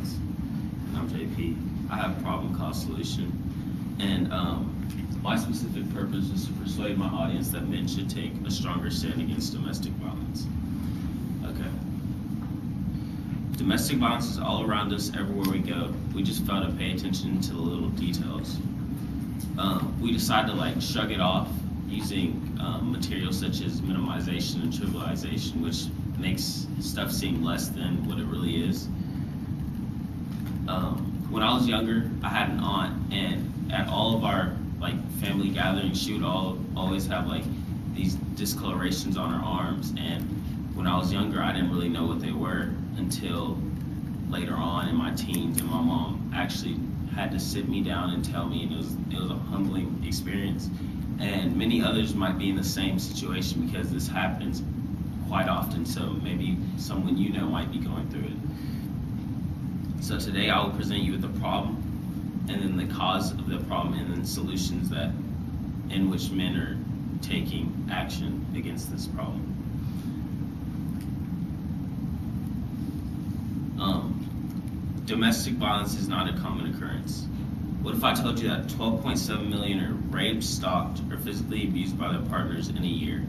violence. And I'm JP. I have a problem called solution. And my specific purpose is to persuade my audience that men should take a stronger stand against domestic violence. Okay. Domestic violence is all around us, everywhere we go. We just fail to pay attention to the little details. We decide to shrug it off using materials such as minimization and trivialization, which makes stuff seem less than what it really is. When I was younger, I had an aunt, and at all of our family gatherings, she would always have these discolorations on her arms. And when I was younger, I didn't really know what they were until later on in my teens, and my mom actually had to sit me down and tell me, and it was a humbling experience. And many others might be in the same situation because this happens quite often, so maybe someone you know might be going through it. So today I will present you with the problem, and then the cause of the problem, and then solutions in which men are taking action against this problem. Domestic violence is not a common occurrence. What if I told you that 12.7 million are raped, stalked, or physically abused by their partners in a year?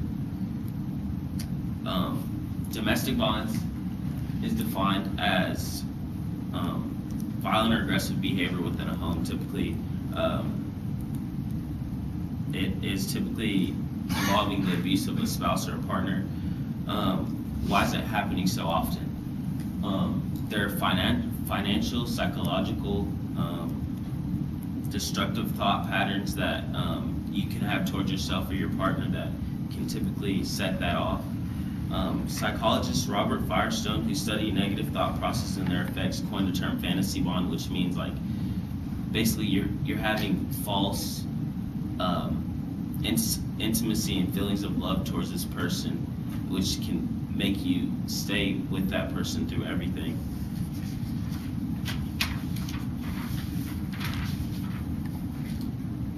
Domestic violence is defined as violent or aggressive behavior within a home. Typically, it is typically involving the abuse of a spouse or a partner. Why is it happening so often? There are financial, psychological, destructive thought patterns that you can have towards yourself or your partner that can typically set that off. Psychologist Robert Firestone, who studied negative thought processes and their effects, coined the term fantasy bond, which means basically you're having false intimacy and feelings of love towards this person, which can make you stay with that person through everything.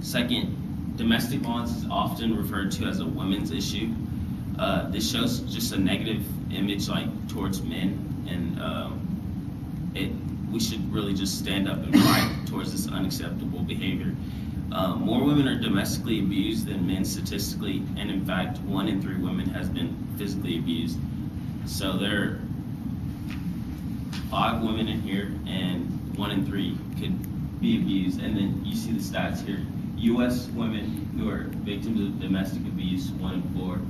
Second, domestic violence is often referred to as a women's issue. This shows just a negative image towards men, and we should really just stand up and fight towards this unacceptable behavior. More women are domestically abused than men statistically, and in fact, 1 in 3 women has been physically abused. So there are 5 women in here, and 1 in 3 could be abused. And then you see the stats here. U.S. women who are victims of domestic abuse, 1 in 4.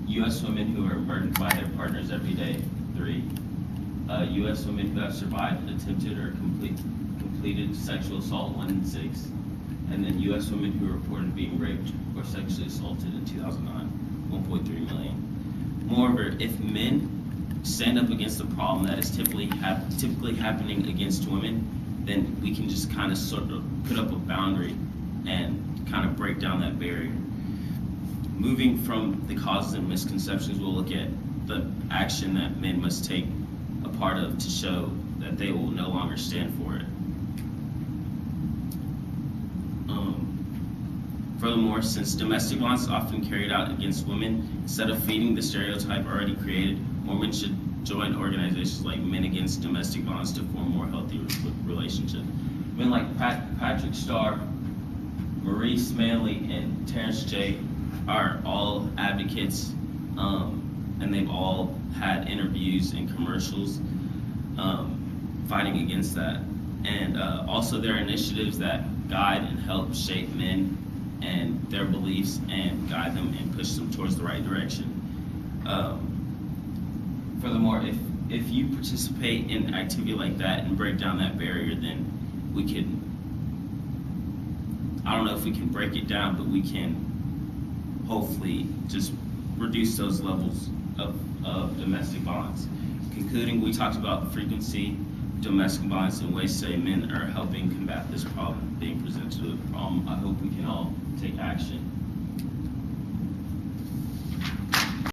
U.S. women who are murdered by their partners every day, 3. U.S. women who have survived attempted or completed sexual assault, 1 in 6. And then U.S. women who reported being raped or sexually assaulted in 2009, 1.3 million. Moreover, if men stand up against the problem that is typically happening against women, then we can just kind of sort of put up a boundary and kind of break down that barrier. Moving from the causes and misconceptions, we'll look at the action that men must take a part of to show that they will no longer stand for it. Furthermore, since domestic violence is often carried out against women, instead of feeding the stereotype already created, more men should join organizations like Men Against Domestic Violence to form more healthy relationships. Men like Patrick Starr, Maurice Manley, and Terrence J. are all advocates, and they've all had interviews and commercials fighting against that. And also there are initiatives that guide and help shape men and their beliefs and guide them and push them towards the right direction. Furthermore, if you participate in activity like that and break down that barrier, then we can, I don't know if we can break it down, but we can hopefully just reduce those levels of domestic violence. Concluding, we talked about the frequency of domestic violence and ways today men are helping combat this problem being presented to the problem. I hope we can all take action